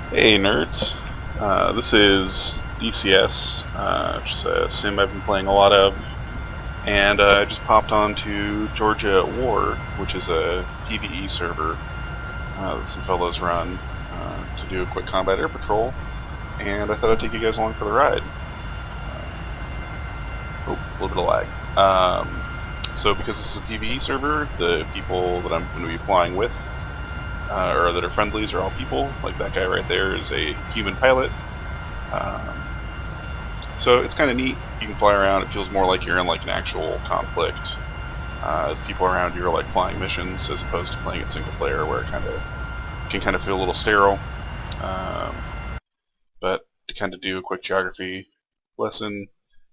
Hey nerds, this is DCS, which is a sim I've been playing a lot of, and I just popped on to Georgia At War, which is a PvE server that some fellows run to do a quick combat air patrol, and I thought I'd take you guys along for the ride. Oh, a little bit of lag. So because this is a PvE server, the people that I'm going to be flying with or that are friendlies are all people. Like that guy right there is a human pilot. Um, so it's kind of neat. You can fly around. It feels more like you're in like an actual conflict. As people around you are like flying missions, as opposed to playing it single player, where it can kind of feel a little sterile. Um, but to kind of do a quick geography lesson,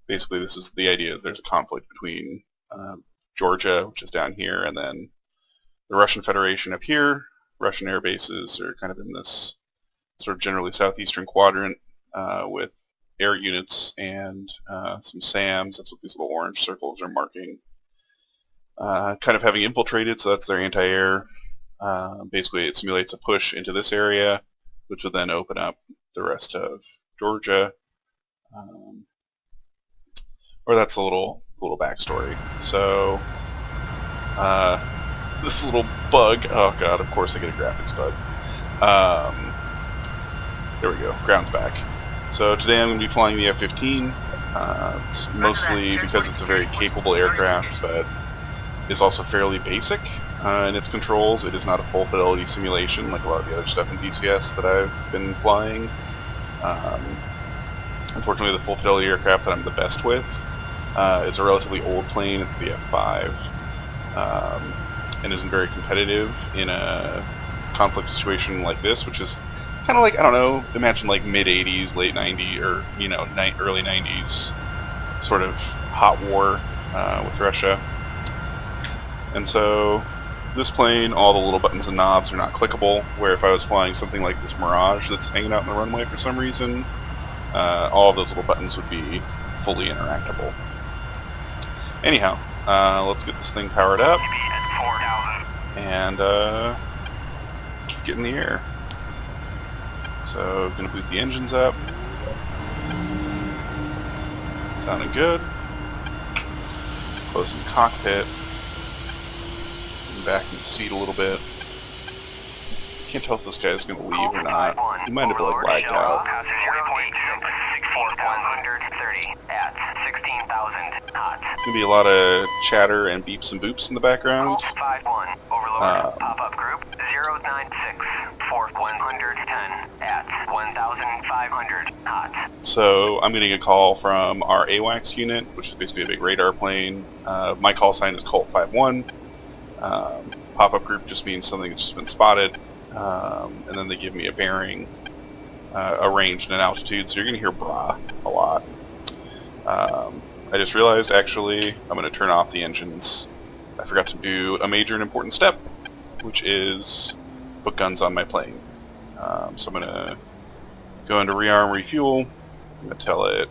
basically this is the idea: is there's a conflict between Georgia, which is down here, and then the Russian Federation up here. Russian air bases are kind of in this sort of generally southeastern quadrant with air units and some SAMs. That's what these little orange circles are marking. Kind of having infiltrated, so that's their anti-air. Basically, it simulates a push into this area, which would then open up the rest of Georgia. Or that's a little backstory. So this little bug. Oh god! Of course I get a graphics bug. There we go. Ground's back. So today I'm going to be flying the F-15. It's mostly because it's a very capable aircraft, but it's also fairly basic in its controls. It is not a full fidelity simulation like a lot of the other stuff in DCS that I've been flying. Unfortunately, the full fidelity aircraft that I'm the best with is a relatively old plane. It's the F5. And isn't very competitive in a conflict situation like this, which is kind of like, I don't know, imagine like mid-80s, late 90s, or, you know, early 90s sort of hot war with Russia. And so this plane, all the little buttons and knobs are not clickable, where if I was flying something like this Mirage that's hanging out in the runway for some reason, all of those little buttons would be fully interactable. Anyhow, let's get this thing powered up and get in the air. So, gonna boot the engines up. Sounding good. Close the cockpit. Back in the seat a little bit. Can't tell if this guy's gonna leave or not. He might have like lagged out. Gonna be a lot of chatter and beeps and boops in the background. Pop-up group 096-4110 at 1500 hot. So I'm getting a call from our AWACS unit, which is basically a big radar plane. My call sign is Colt 51. Pop-up group just means something that's just been spotted, and then they give me a bearing, a range, and an altitude. So you're going to hear brah a lot. I just realized, actually, I'm going to turn off the engines. I forgot to do a major and important step, which is put guns on my plane. So I'm going to go into rearm, refuel. I'm going to tell it,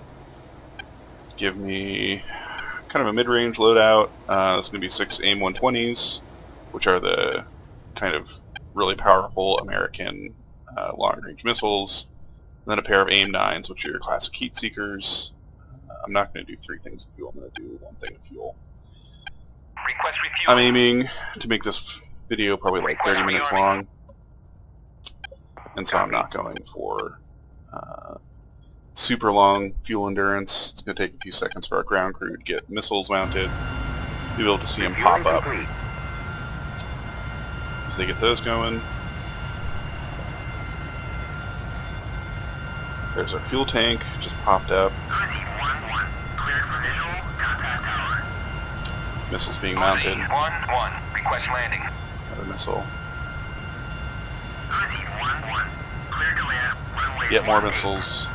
give me kind of a mid-range loadout. It's going to be 6 AIM-120s, which are the kind of really powerful American long-range missiles. And then a pair of AIM-9s, which are your classic heat seekers. I'm not going to do 3 things of fuel. I'm going to do 1 thing of fuel. Request refueling. I'm aiming to make this video probably like 30 minutes long, and so I'm not going for super long fuel endurance. It's going to take a few seconds for our ground crew to get missiles mounted. You'll be able to see them pop up as they get those going. There's our fuel tank, just popped up. Missiles being mounted. 1-1, request landing. Another missile. Yet more missiles.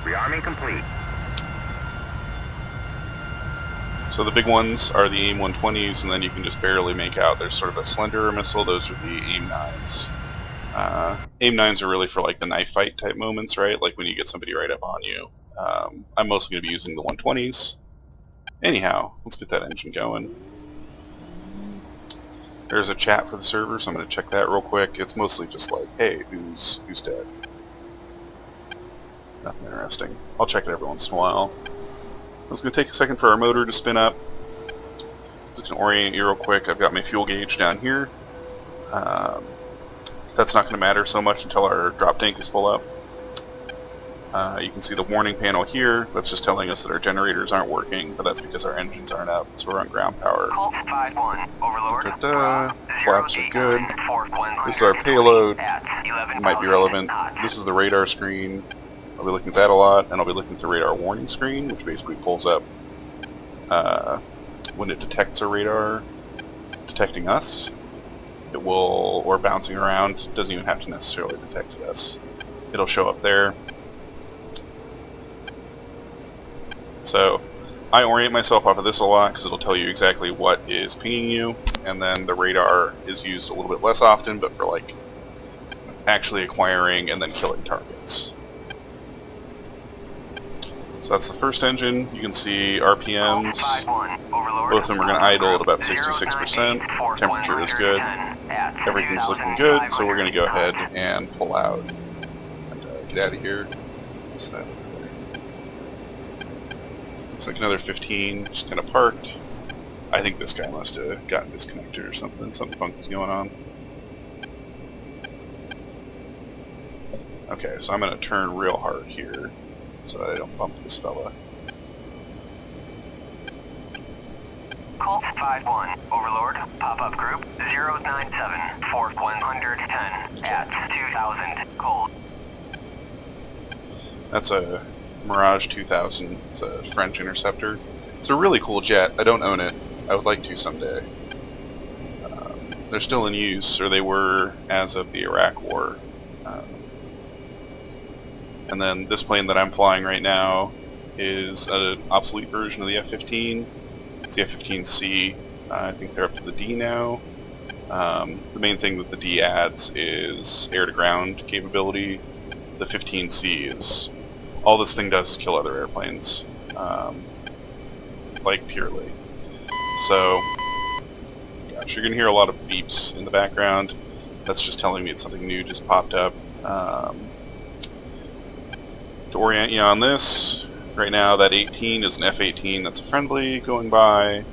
Rearming complete. So the big ones are the AIM-120s, and then you can just barely make out there's sort of a slenderer missile. Those are the AIM-9s. AIM-9s are really for like the knife fight type moments, right? Like when you get somebody right up on you, I'm mostly going to be using the 120s. Anyhow, let's get that engine going. There's a chat for the server, so I'm going to check that real quick. It's mostly just like, hey, who's dead? Nothing interesting. I'll check it every once in a while. It's going to take a second for our motor to spin up. Just going to orient you real quick. I've got my fuel gauge down here. That's not going to matter so much until our drop tank is full up. You can see the warning panel here. That's just telling us that our generators aren't working, but that's because our engines aren't up, so we're on ground power. Colt 5-1, Overlord. Flaps are good. This is our payload. It might be relevant. This is the radar screen. I'll be looking at that a lot, and I'll be looking at the radar warning screen, which basically pulls up when it detects a radar detecting us. It will, or bouncing around, doesn't even have to necessarily detect us. It'll show up there. So I orient myself off of this a lot because it'll tell you exactly what is pinging you, and then the radar is used a little bit less often, but for like actually acquiring and then killing targets. So that's the first engine. You can see RPMs. Both of them are going to idle at about 66%. Temperature is good. Everything's looking good, so we're going to go ahead and pull out and get out of here. What's that? Looks like another 15 just kind of parked. I think this guy must have gotten disconnected or something. Something funky's going on. Okay, so I'm going to turn real hard here so that I don't bump this fella. Colt 5-1, Overlord, pop-up group 097 for 110 at 2000, Colt. That's a Mirage 2000. It's a French interceptor. It's a really cool jet. I don't own it. I would like to someday. They're still in use, or they were as of the Iraq War. And then this plane that I'm flying right now is an obsolete version of the F-15. It's the F-15C. I think they're up to the D now. The main thing that the D adds is air-to-ground capability. The 15C is... all this thing does is kill other airplanes. Like, purely. So, gosh, you're going to hear a lot of beeps in the background. That's just telling me that something new just popped up. To orient you on this, right now that 18 is an F-18 that's a friendly going by.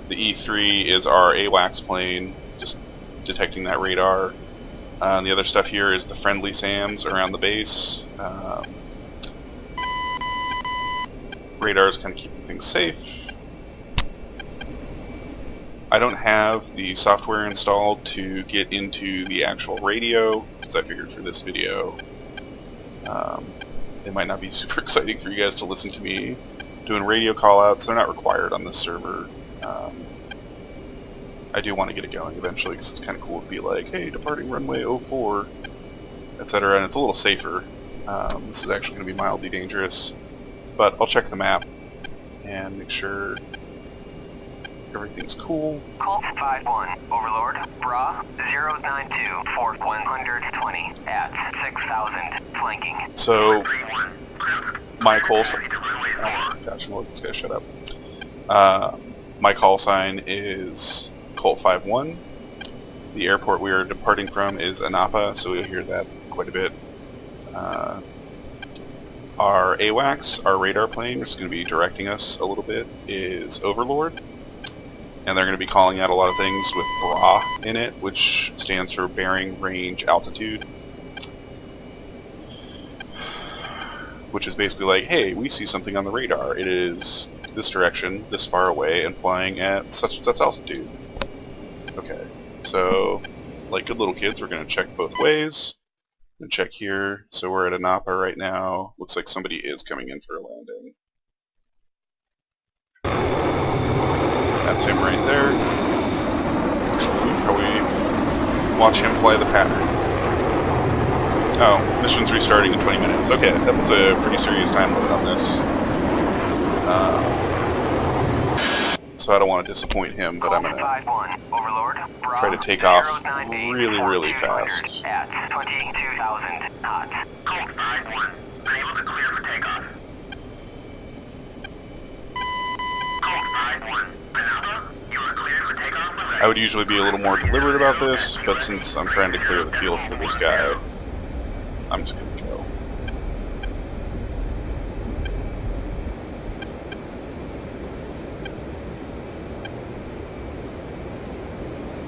The E3 is our AWACS plane, just detecting that radar. And the other stuff here is the friendly SAMs around the base. Radar is kind of keeping things safe. I don't have the software installed to get into the actual radio, because I figured for this video it might not be super exciting for you guys to listen to me doing radio callouts. They're not required on this server. I do want to get it going eventually because it's kind of cool to be like, hey, departing runway 04, etc. And it's a little safer. This is actually going to be mildly dangerous, but I'll check the map and make sure everything's cool. Colt 5-1, Overlord, Bra 092 for 120 at 6000, flanking. So, my call sign... oh, gosh, I'm gonna let this guy shut up. My call sign is Colt 5-1. The airport we are departing from is Anapa, so you'll hear that quite a bit. Our AWACS, our radar plane, which is going to be directing us a little bit, is Overlord. And they're going to be calling out a lot of things with BRA in it, which stands for Bearing Range Altitude. Which is basically like, hey, we see something on the radar. It is this direction, this far away, and flying at such and such altitude. Okay, so, like good little kids, we're going to check both ways. And check here. So we're at Anapa right now. Looks like somebody is coming in for a landing. That's him right there. We'll probably watch him fly the pattern. Oh, mission's restarting in 20 minutes. Okay, that was a pretty serious time limit on this. So I don't want to disappoint him, but I'm going to try to take off really, really fast. At 22,000 knots. Colt 5-1, unable to clear for takeoff. I would usually be a little more deliberate about this, but since I'm trying to clear the field for this guy, I'm just gonna go.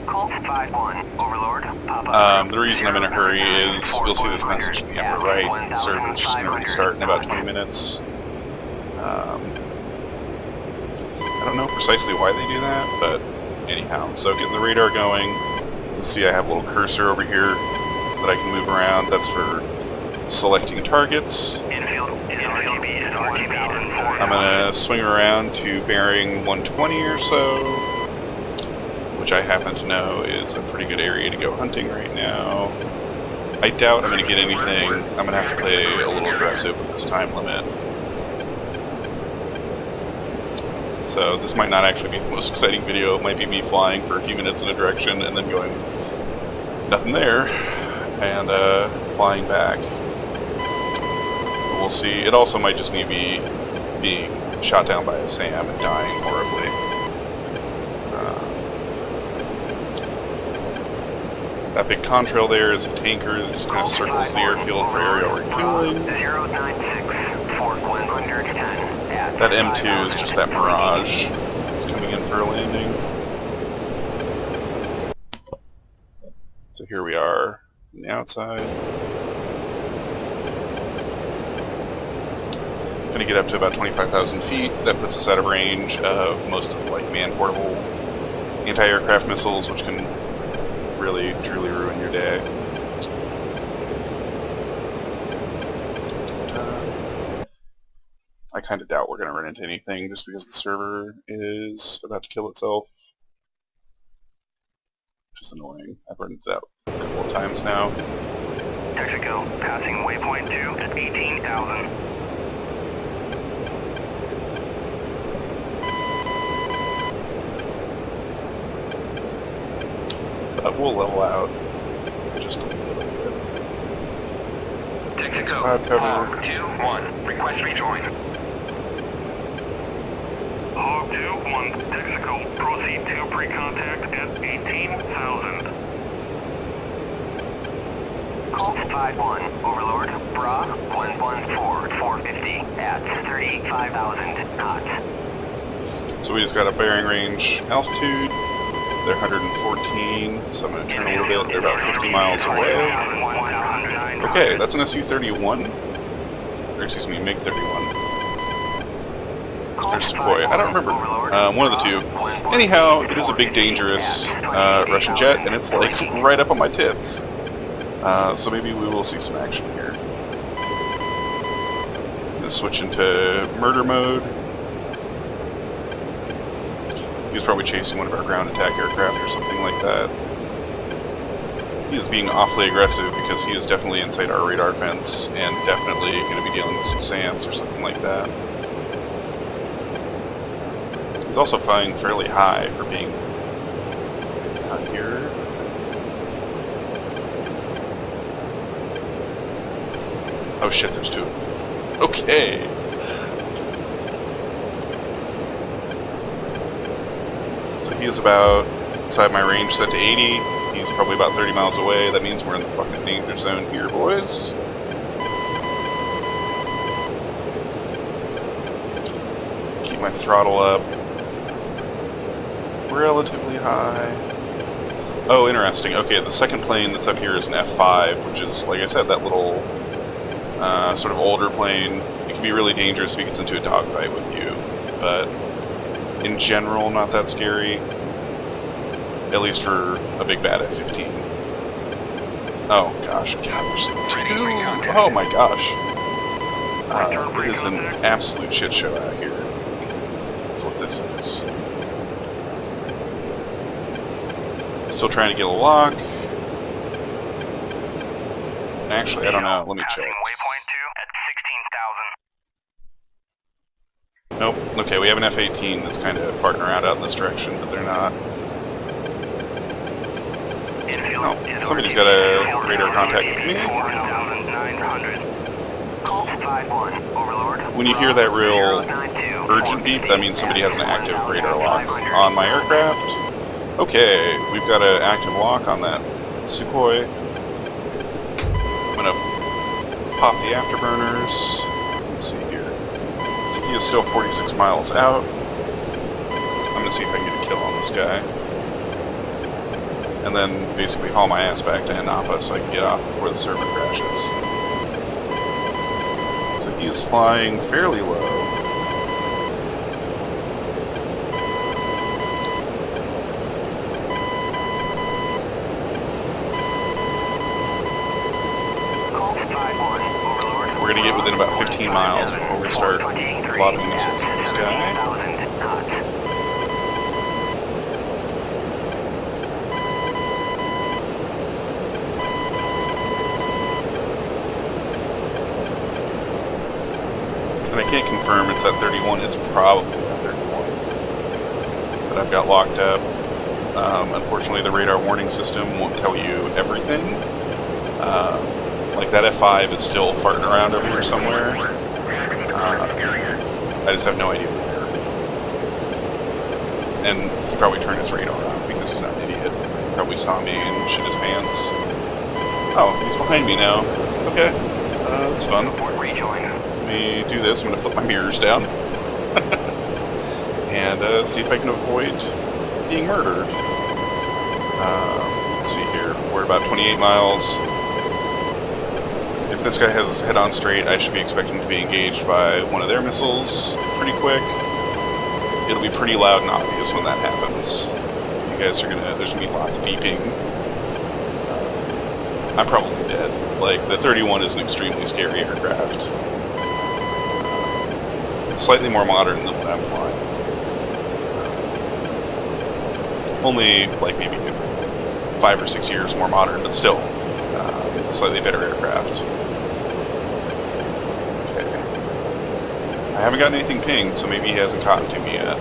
Colt 5-1, Overlord, pop up. The reason I'm in a hurry is, you'll see this message in the upper right, the server's just going to restart in about 20 minutes. I don't know precisely why they do that, but anyhow. So getting the radar going, you'll see I have a little cursor over here that I can move around. That's for selecting targets. I'm going to swing around to bearing 120 or so, which I happen to know is a pretty good area to go hunting right now. I doubt I'm going to get anything. I'm going to have to play a little aggressive with this time limit. So this might not actually be the most exciting video. It might be me flying for a few minutes in a direction and then going nothing there, and flying back. But we'll see. It also might just be me being shot down by a SAM and dying horribly. That big contrail there is a tanker that just kind of circles the airfield for aerial refueling. That M2 is just that Mirage. It's coming in for a landing. So here we are on the outside. Gonna get up to about 25,000 feet. That puts us out of range of most of like man-portable anti-aircraft missiles, which can really, truly ruin your day. I kind of doubt we're going to run into anything just because the server is about to kill itself. Which is annoying. I've run into that a couple of times now. Texaco, passing waypoint 2 at 18,000. We'll level out just a little bit. Texaco, Cloud cover. Hog 2-1, request rejoin. Hog 2-1, Texaco, proceed to pre-contact at 18,000. Colt 5-1, Overlord, Bra 114-450 at 35,000 knots. So we just got a bearing range altitude. They're 114, so I'm going to turn a little bit. They're about 50 miles away. Okay, that's an Su-31. Or excuse me, MiG-31. Or Sukhoi. I don't remember. One of the two. Anyhow, it is a big, dangerous Russian jet, and it's like right up on my tits. So maybe we will see some action here. I'm going to switch into murder mode. He was probably chasing one of our ground attack aircraft or something like that. He is being awfully aggressive because he is definitely inside our radar fence and definitely going to be dealing with some SAMs or something like that. He's also flying fairly high for being out here. Oh shit, there's two. Okay. So he is about inside my range set to 80. He's probably about 30 miles away. That means we're in the fucking danger zone here, boys. Keep my throttle up relatively high. Oh, interesting. Okay, the second plane that's up here is an F-5, which is, like I said, that little sort of older plane. It can be really dangerous if he gets into a dogfight with you, but in general, not that scary. At least for a big bad F-15. Oh gosh, God, there's two. Oh my gosh. It is an absolute shit show out here. That's what this is. Still trying to get a lock. Actually, I don't know. Let me check. Waypoint 2 at 16,000. Nope. Okay, we have an F-18 that's kind of farting around out in this direction, but they're not. Oh, somebody's got a radar contact with me. When you hear that real urgent beep, that means somebody has an active radar lock on my aircraft. Okay, we've got an active lock on that Sukhoi. I'm gonna pop the afterburners. Let's see here. So he is still 46 miles out. I'm gonna see if I can get a kill on this guy. And then basically haul my ass back to Anapa so I can get off before the server crashes. So he is flying fairly low. We're going to get within about 15 miles before we start lobbing missiles at this guy. And I can't confirm it's at 31, it's probably at 31. But I've got locked up. Unfortunately the radar warning system won't tell you everything. Like that F5 is still farting around over here somewhere. I just have no idea where. And he probably turned his radar off because he's not an idiot. He probably saw me and shit his pants. Oh, he's behind me now. Okay, that's fun. Let me do this. I'm going to flip my mirrors down. And see if I can avoid being murdered. Let's see here. We're about 28 miles. If this guy has his head on straight, I should be expecting to be engaged by one of their missiles pretty quick. It'll be pretty loud and obvious when that happens. You guys are there's gonna be lots of beeping. I'm probably dead. Like, the 31 is an extremely scary aircraft. Slightly more modern than what I'm flying. Only, like, maybe 5 or 6 years more modern, but still, a slightly better aircraft. I haven't gotten anything pinged, so maybe he hasn't caught to me yet.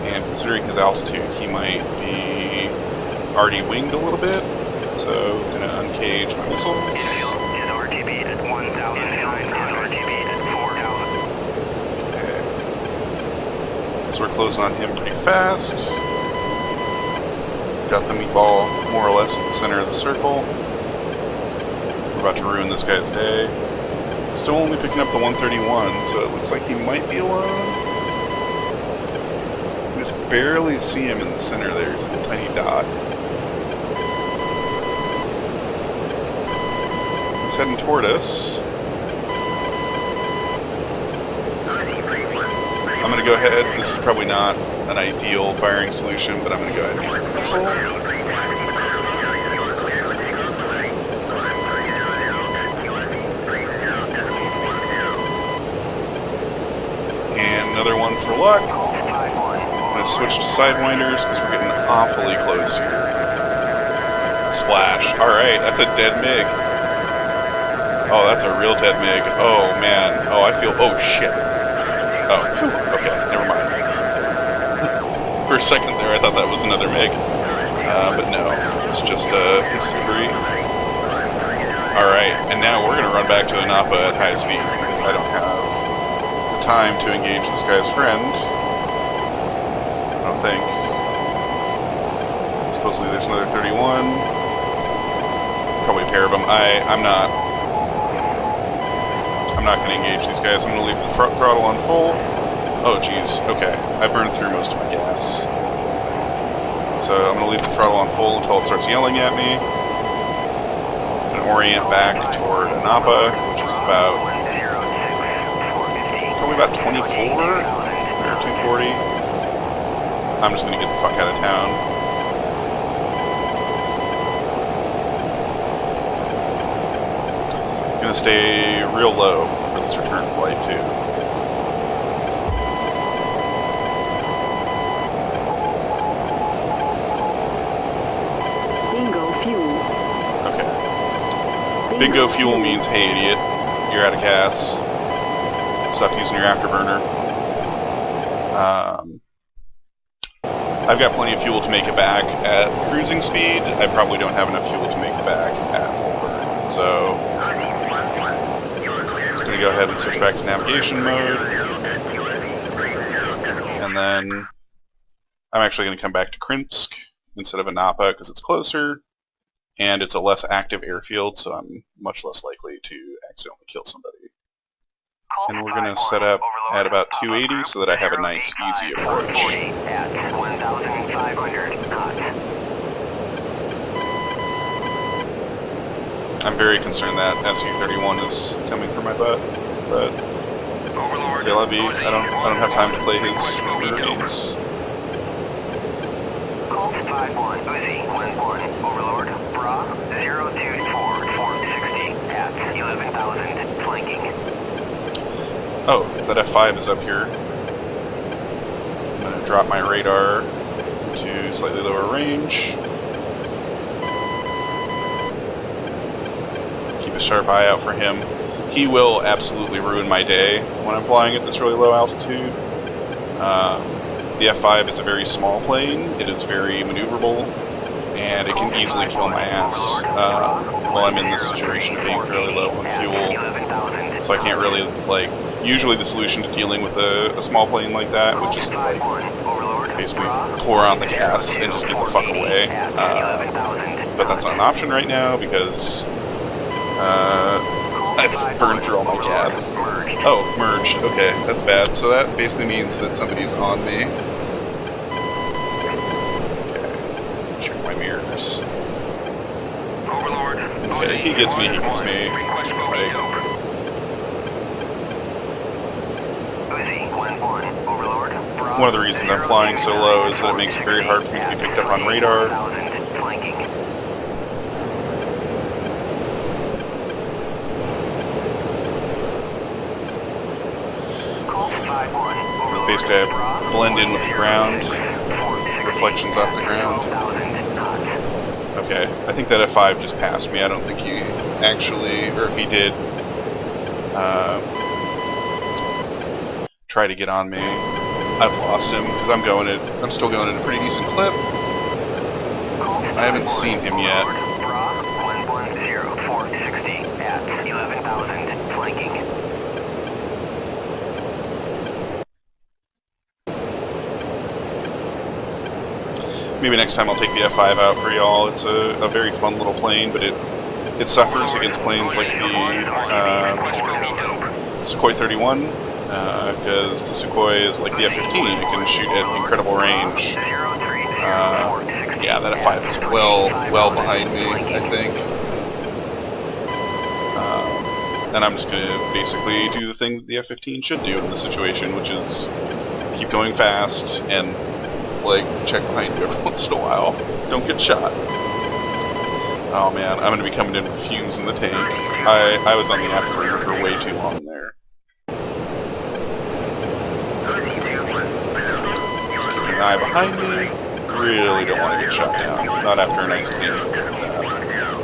And considering his altitude, he might be already winged a little bit. So, gonna uncage my missiles. RTB at 1,000, RTB at 4,000. Okay. So we're closing on him pretty fast. Got the meatball more or less at the center of the circle. We're about to ruin this guy's day. Still only picking up the 131, so it looks like he might be alone. You just barely see him in the center there, it's a little tiny dot. He's heading toward us. I'm going to go ahead, this is probably not an ideal firing solution, but I'm going to go ahead and shoot the missile. Another one for luck. I'm going to switch to sidewinders because we're getting awfully close here. Splash. Alright, that's a dead MiG. Oh, that's a real dead MiG. Oh, man. Oh, I feel... Oh, shit. Oh, whew. Okay, never mind. For a second there, I thought that was another MiG. But no, it's just a piece of debris. Alright, and now we're going to run back to Anapa at high speed because I don't have time to engage this guy's friend. I don't think. Supposedly there's another 31. Probably a pair of them. I'm not going to engage these guys. I'm going to leave the throttle on full. Oh geez, okay. I burned through most of my gas. So I'm going to leave the throttle on full until it starts yelling at me. I'm going to orient back toward Anapa, which is about about 24 or 240. I'm just gonna get the fuck out of town. Gonna stay real low for this return flight too. Bingo fuel. Okay. Bingo fuel means, hey idiot, you're out of gas. Stop using your afterburner. I've got plenty of fuel to make it back at cruising speed. I probably don't have enough fuel to make it back at full burn. So, I'm going to go ahead and switch back to navigation mode. And then I'm actually going to come back to Krimsk instead of Anapa because it's closer, and it's a less active airfield, so I'm much less likely to accidentally kill somebody. And we're going to set up at about 280 so that I have a nice, easy approach. At 1,500 knots. I'm very concerned that Su-31 is coming for my butt, but c'est la vie. I don't have time to play his mirror games. Colt 5-1, Uzi 1-1, Overlord, Bra 024, 460 at 11,000, flanking. Oh, that F5 is up here. I'm going to drop my radar to slightly lower range. Keep a sharp eye out for him. He will absolutely ruin my day when I'm flying at this really low altitude. The F5 is a very small plane. It is very maneuverable, and it can easily kill my ass while I'm in this situation of being fairly low on fuel. So I can't really, like, usually the solution to dealing with a small plane like that would just, like, basically pour on the gas and just get the fuck away. But that's not an option right now because I've burned through all my gas. Oh, merge. Okay, that's bad. So that basically means that somebody's on me. Okay, check my mirrors. Okay, he gets me, Like, one of the reasons I'm flying so low is that it makes it very hard for me to be picked up on radar. Because basically I blend in with the ground, reflections off the ground. Okay, I think that F5 just passed me. I don't think he actually, or if he did, try to get on me. I've lost him because I'm still going at a pretty decent clip. I haven't seen him yet. Maybe next time I'll take the F5 out for y'all. It's a very fun little plane, but it suffers against planes like the Sukhoi 31, because the Sukhoi is like the F-15. It can shoot at incredible range. Yeah, that F5 is well behind me, I think. And I'm just going to basically do the thing that the F-15 should do in this situation, which is keep going fast and, like, check behind you every once in a while. Don't get shot. Oh man, I'm going to be coming in with fumes in the tank. I was on the afterburner for way too long there. Just keep an eye behind me. Really don't want to get shot down. Not after a nice clean kill like that.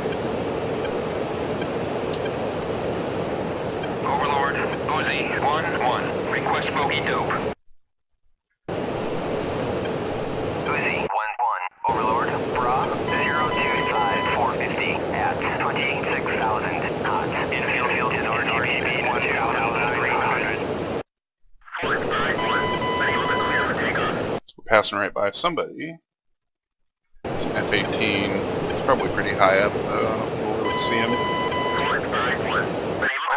Overlord, Uzi 1-1, request bogey dope. Uzi 1-1, Overlord, Bra 025, 450 at 26,000 knots. Infield field is RTB 1,300. We're passing right by somebody. It's an F-18. It's probably pretty high up, though. I don't know where to see him.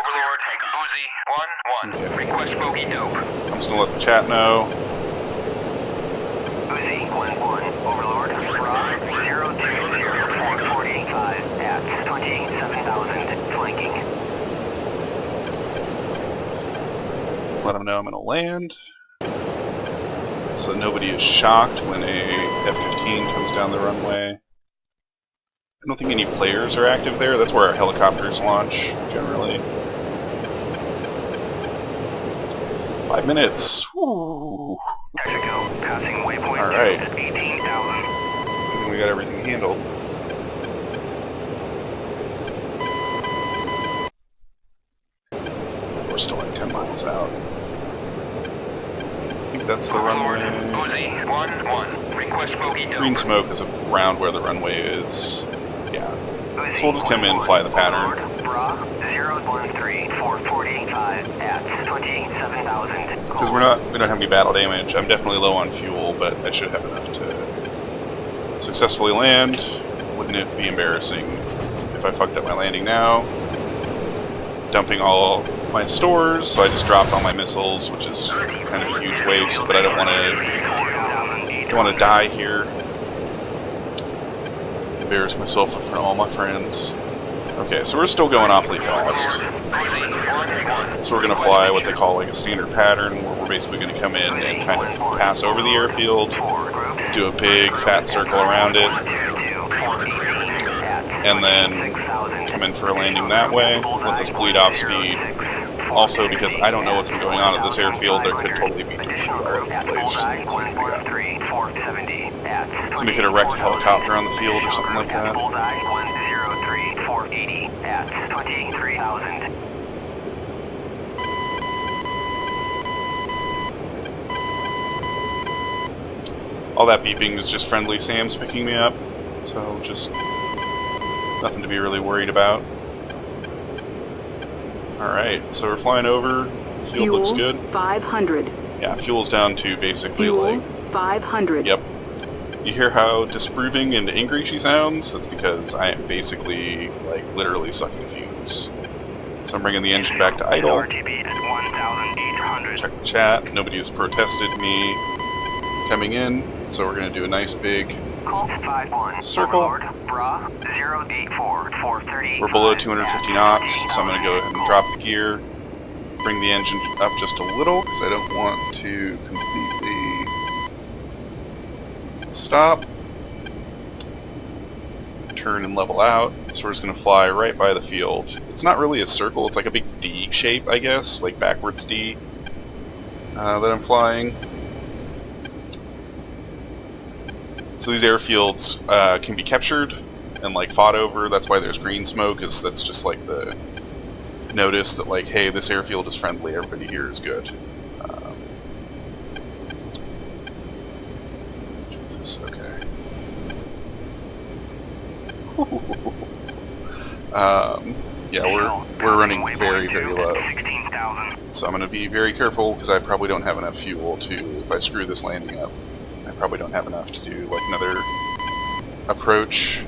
Overlord, Uzi 1-1, Okay. request bogey dope. I'm just going to let the chat know. Uzi 1-1, Overlord, Bra 020, 445 at 27,000, flanking. Let them know I'm going to land. So nobody is shocked when a F-15 comes down the runway. I don't think any players are active there. That's where our helicopters launch, generally. 5 minutes. Woo. Mexico, passing waypoint All right. 18,000. I think we got everything handled. We're still like 10 miles out. I think that's the runway. Uzi 1-1, request bogey dope. Green smoke is around where the runway is. Yeah. So we'll just come in, fly the pattern. Bra 013, 445 at 27,000. Because we don't have any battle damage. I'm definitely low on fuel, but I should have enough to successfully land. Wouldn't it be embarrassing if I fucked up my landing now? Dumping all my stores, so I just dropped all my missiles, which is kind of a huge waste, but I don't want to die here. Embarrass myself in front of all my friends. Okay, so we're still going awfully fast. So we're going to fly what they call like a standard pattern, where we're basically going to come in and kind of pass over the airfield, do a big fat circle around it, and then come in for a landing that way. Lets us bleed off speed. Also, because I don't know what's been going on at this airfield, there could totally be torpedo all over the place or something. Somebody could have wrecked a helicopter on the field or something like that. All that beeping is just friendly Sam's picking me up, so just nothing to be really worried about. Alright, so we're flying over. Field Fuel looks good. 500. Yeah, fuel's down to basically Fuel like... 500. Yep. You hear how disapproving and angry she sounds? That's because I am basically, like, literally sucking fumes. So I'm bringing the engine back to idle. Check the chat. Nobody has protested me coming in, so we're going to do a nice big circle. We're below 250 knots, so I'm going to go ahead and drop the gear, bring the engine up just a little, because I don't want to completely stop. Turn and level out, so we're just going to fly right by the field. It's not really a circle, it's like a big D shape, I guess, like backwards D that I'm flying. So these airfields can be captured and like fought over. That's why there's green smoke, is that's just like the notice that like, hey, this airfield is friendly, everybody here is good. Jesus, okay. Yeah, we're running very, very low. So I'm going to be very careful, because I probably don't have enough fuel to, if I screw this landing up, I probably don't have enough to do like another approach.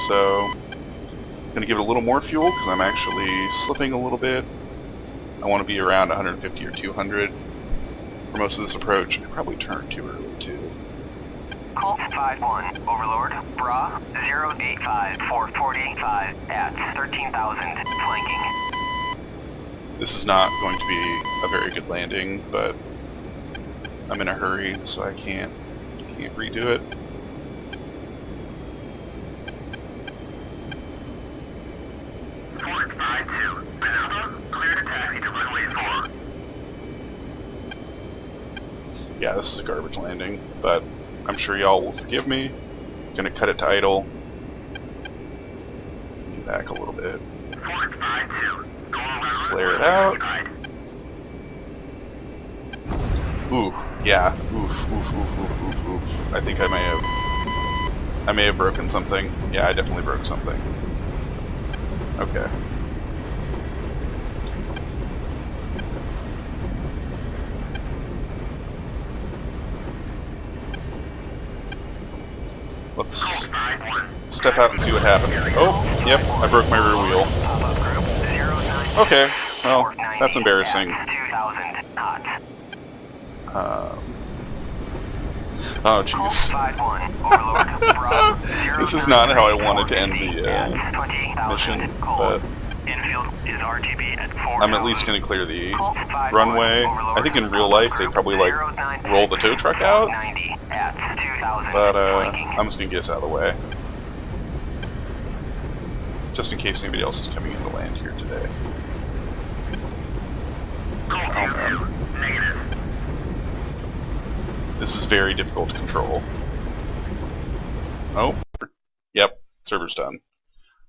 So I'm going to give it a little more fuel, because I'm actually slipping a little bit. I want to be around 150 or 200 for most of this approach. I probably turned too early too. Colt 5-1, Overlord, Bra 085 445 at 13,000, flanking. This is not going to be a very good landing, but I'm in a hurry, so I can't redo it. Yeah, this is a garbage landing, but I'm sure y'all will forgive me. Gonna cut it to idle. Get back a little bit. Flare it out. Ooh, yeah. Oof, oof, oof, oof, oof, oof. I think I may have broken something. Yeah, I definitely broke something. Okay. Let's step out and see what happens. Oh, yep, I broke my rear wheel. Okay, well, that's embarrassing. Oh, jeez. This is not how I wanted to end the mission, but I'm at least going to clear the runway. I think in real life they probably like roll the tow truck out, but I'm just going to get us out of the way, just in case anybody else is coming in to land here today. Oh man. This is very difficult to control. Oh, yep, server's done.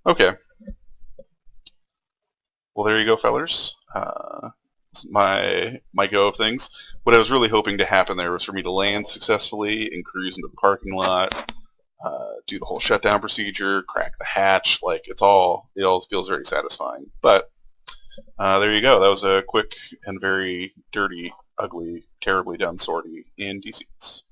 Okay. Well, there you go, fellers. My go of things. What I was really hoping to happen there was for me to land successfully and cruise into the parking lot, do the whole shutdown procedure, crack the hatch. Like it all feels very satisfying. But there you go. That was a quick and very dirty, ugly, terribly done sortie in DCs.